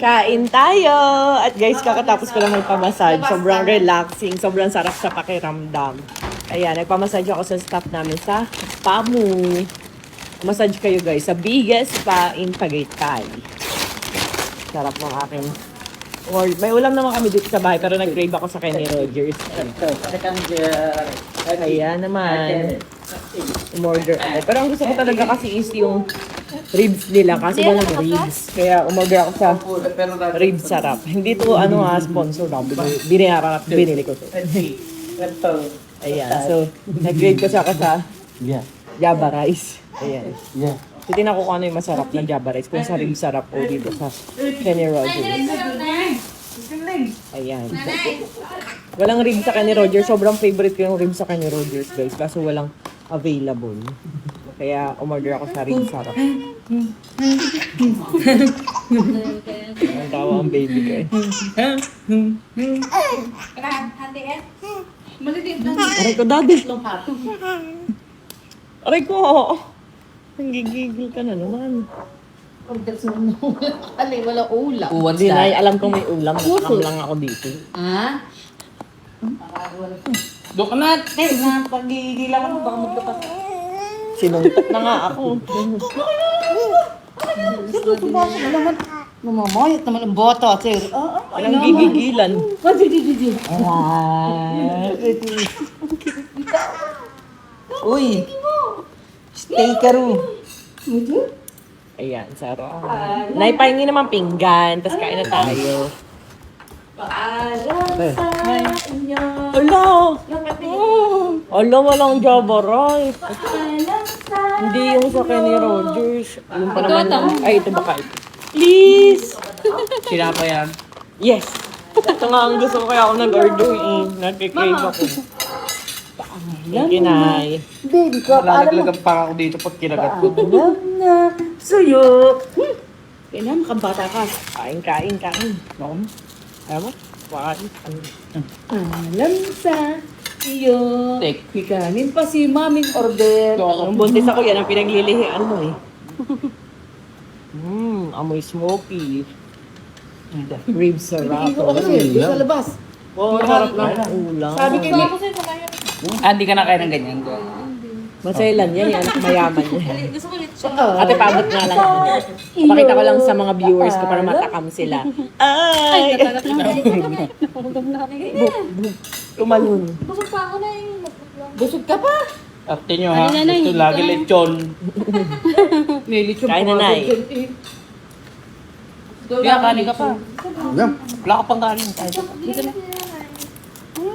Kain tayo! At guys, kakatapos ko lang magpamassage. Sobrang relaxing, sobrang sarap sa pakiramdam. Ayan, nagpamassage ako sa staff namin sa spa mo. Massage kayo guys sa biggest spa in Tagaytay. Sarap ng akin. Or, may ulam naman kami dito sa bahay pero nag-crave ako sa Kenny Rogers. Ayan naman. Umorder ulit. Pero ang gusto ko talaga kasi is yung ribs nila kasi walang ribs. Kaya umorder ako sa ribs sarap. Hindi to sponsor na. Binayaran at binili ko to. Ayan. So, nag-grade ko siya sa Java rice. Ayan. So, tinan ko kung ano yung masarap na Java rice. Kung sa ribs sarap o dito sa Kenny Rogers. Ayan. Walang ribs sa Kenny Rogers. Sobrang favorite ko yung ribs sa Kenny Rogers, guys. Kaso walang available. Kaya umorder ako sa ribs sarap. Ang tawa ang baby ko eh. Aray ko, daddy. Aray ko. Nanggigigil ka na naman. Wala ulam. Hindi na, alam kong may ulam. Nakakam lang ako dito. Ha? Doon ka na. Pag-iigilan ako, baka magkapas. Sinuntok na nga ako. Mamamayat naman ang boto, sir. Walang gigigilan. Uy! Stay ka ro. Ayan, sarap. Naipahingi naman pinggan, tapos kain na tayo. Ala! Ala, walang Java rice. Hindi yung sa Kenny Rogers. Yung pa naman. Ay, ito baka ito. Please! Sila pa yan. Yes! Ito nga ang gusto ko kaya ako nag-order eh. Nag-crave ako. Kinay. Baby ko, Lalaglagan pa ako dito pag kinagat ko. alam na sa'yo. Kailan makabata ka. Kain. Ako na. Ayaw mo? Wakain. Alam sa iyo. Take. Hikanin pa si maming order. Nung buntis ako, yan ang pinaglilihian mo eh. Amoy smoky. Ribs sarap. Ikaw kasi, doon sa labas. Oo, sarap lang ang ulam. Sabi ko, Hindi ka na kaya ng ganyan. Masailan yan, yan. Mayaman yan. Oo. Ate, paabot nga lang. Pakita ko lang sa mga viewers ko para matakam sila. Ay! Tumalun. Busog ka pa. Ate nyo ha. Gusto lagi lechon. Kain na, Nay. Kaya kanin ka pa. Wala ka pang kanin.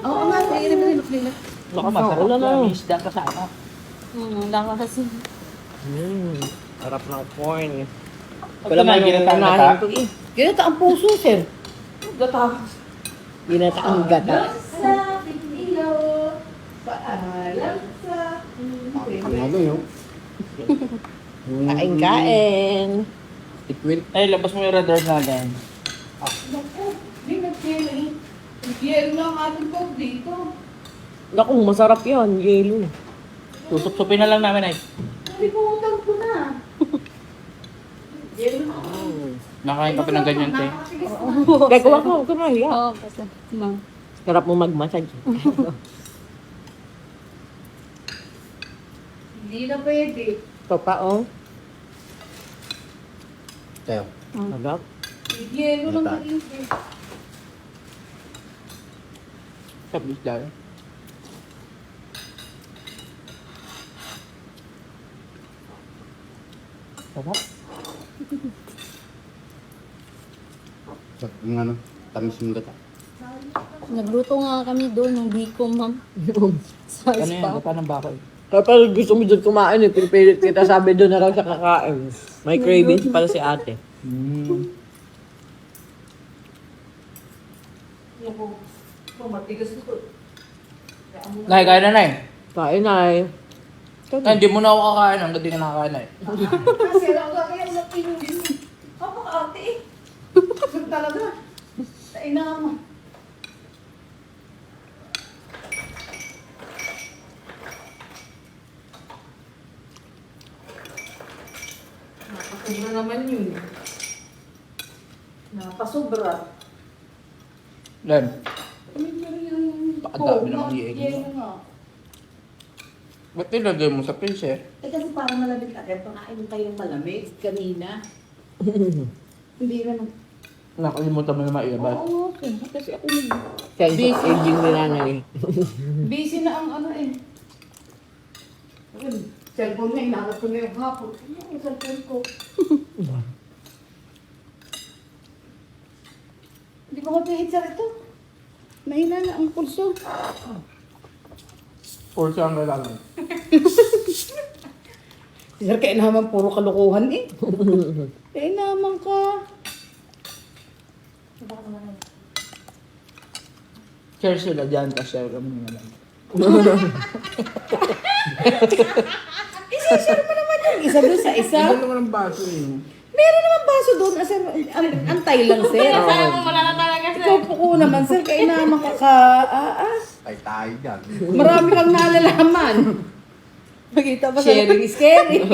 Oo nga, naiinom nila. Baka masarap na. May isda kasama. Sarap ng corn. Wala man ginatang unahin gata. to eh. Ganito ang puso, sir. Gata. Ginata ang gata. Sa iyo, paalam sa Kain. Ay, labas mo yung radar natin. Hindi nag-yelo eh. Nag-yelo lang ating pag dito. Naku, masarap yan. Yelo. Susup-supin na lang namin ay. Hindi ko utang ko na. Yelo na. Nakain ka pa ng ganyan, te. Kaya kuha ko. Huwag ka mahiya. Oo, basta. Sarap mo mag-massage. Hindi na pwede. Ito pa, oh. Tayo. Agap. Yelo lang kayo. Sabi isda. Sarap. Yung ano, tamis yung gata. Nagluto nga kami doon ng biko, ma'am. Sa Ano yan? spa. Gata ng bakoy. Kapag gusto mo dyan kumain eh, pinipilit kita, sabi doon na lang siya kakain. May cravings pala si ate. Matigas ito. Nay, kaya na, Nay. Kain ay. Nay, hindi mo na ako kakain. Hanggang di ka nakakain, Nay. Kasi lang ka kaya nakinig din. Kapag-ate eh. Busog talaga. Sa ina mo. Nakakabra naman yun. Napasobra. Lem, Ano yung... Pakadami ng ieng. Yelo nga. ba't nilagay mo sa freezer? Eh kasi parang malamig ka. Kaya pakain tayong malamig kanina. Hindi naman. Nakalimutan mo na mailabas. Oo, kasi ako nag... Kaya isang aging ni nanay. Busy na ang ano eh. Ayun, cellphone na, inanap ko na yung hapon. Ano yung cellphone ko? Hindi ko mapihit sa ito. Mahina na ang pulso. Or saan kailangan? Sir, kaya naman puro kalokohan eh. Kaya naman ka. Share sila dyan, tapos share kami na lang. Isa-share mo naman yung isa doon sa isa. Ano naman ang baso yun? Meron naman baso doon. Sir, antay lang, sir. Wala na talaga sir. Ikaw po ko naman, sir. Kaya naman ka Ay, tayo dyan. Marami kang nalalaman. Makita ba sharing is caring.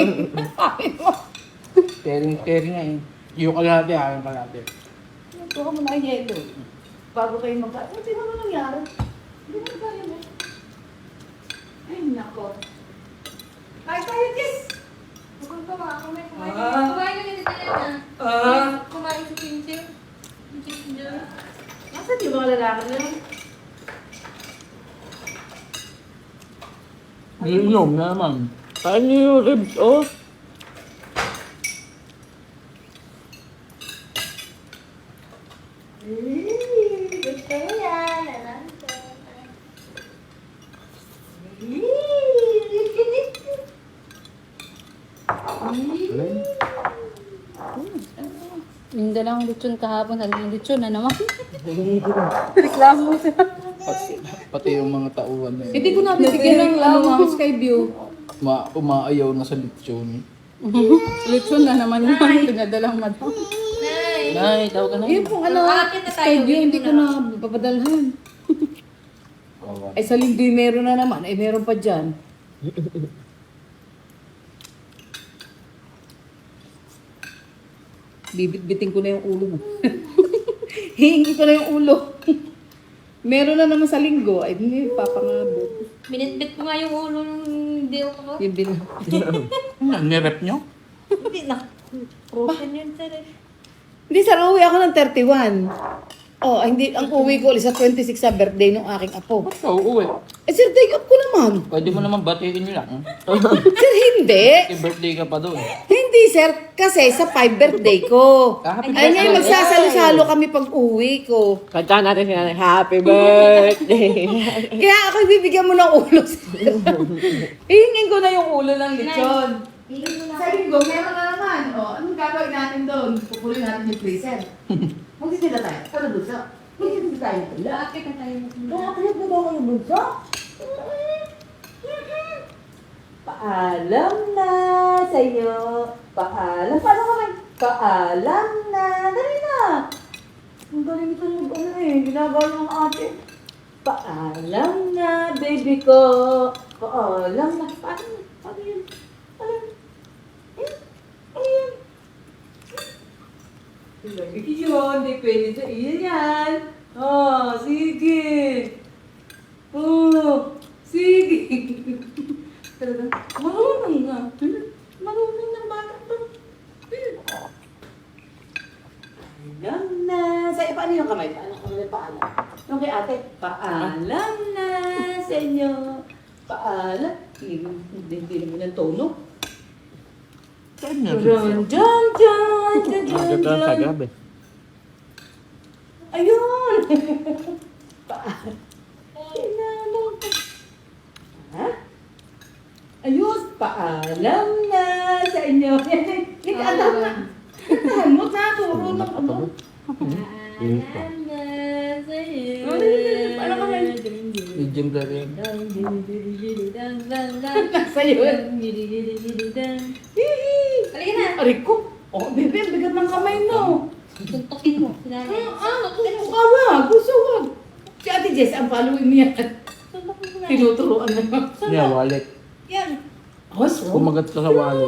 Sharing nga eh. Yung kalahati, yung kalahati. Ito ka muna yelo. Bago kayo magka... Ano mo nangyari? Hindi mo kaya mo. Ay, nako. Kahit tayo, Jess! Kumain ka ba? Kumain Ah. Kumain ka nito na. Ah. Kumain si Pinche. Nasaan yung mga lalaki na yun? Inom na naman. Paano yung ribs, oh? Gusto yan. Yung dalawang lechon kahapon, sabi yung lechon na naman. Reklamo siya. Pati yung mga tauhan na yun. Hindi ko nabibigyan ng lawang sky view. Umaayaw na sa lechon. Lechon na naman yun. Pinadalang madam. Nay, tawag ka na. Yung kung ano, sky view, hindi ko na papadalhan. Ay sa linggoy meron na naman. Ay meron pa dyan. Bibit-biting ko na yung ulo mo. Hihingi ko na yung ulo. Meron na naman sa linggo. Ay, hindi, papangabot. Binitbit ko nga yung ulo ng deal ko. Yung bin... Nirep nyo? Hindi na. Frozen yun sir eh. Hindi, sa uwi ako ng 31. Oh, hindi, ang uwi ko ulit sa 26 sa birthday ng aking apo. Ba't ka uuwi? Eh, sir, take up ko naman. Pwede mo naman batiin lang. Sir, hindi. Kasi birthday ka pa doon. Hindi, sir. Kasi sa 5 birthday ko. Happy Ay, ngayon, magsasalo-salo kami pag uwi ko. Kanta natin si nanay, happy birthday. Kaya ako bibigyan mo ng ulo. Hihingin ko na yung ulo ng lechon. Sa linggo, meron na naman. O, anong gagawin natin doon? Pupulin natin yung freezer. Magsisinda tayo. Ano bulsa? Magsisinda tayo. Laki ka tayo. Nakakayag na ba ako yung bulsa? Paalam na sa'yo. Paalam. Paano ka man? Paalam na. Dali na. Ang galing ito yung ano eh. Ginagawa ng ate. Paalam na, baby ko. Paalam na. Paano yun? Paano yun? Paano yun? Ano yun? Lagi yun. Hindi pwede sa iyo yan. Oh, sige. Oh, sige. Talaga, marunong nga. Marunong ng bata to. Paalam na. Sa paano yung kamay? Paano kamay? Paalam. Yung kay ate, paalam na sa inyo. Paalam. Hindi naman yung tono. Saan niya? Dun, dun, dun, dun, dun, Maganda sa dun. gabi. Ayun! Paalam. Tinanong ko. Ha? Ayun, paalam na sa inyo. Nag-alam na. Kantahan mo, naturo ng ano. Paalam na sa'yo. Paano ka man? Medium blurry yan. Sa'yo. Halika na. Aray ko. Oh, bebe, ang bigat ng kamay mo. Tuntukin mo. Sinanay. Wag. Gusto wag. Si Ate Jess, ang following niya. Tuntukin mo na. Tinuturoan na. Yeah, wallet. Yan. Oh, so? Kumagat ka sa wallet.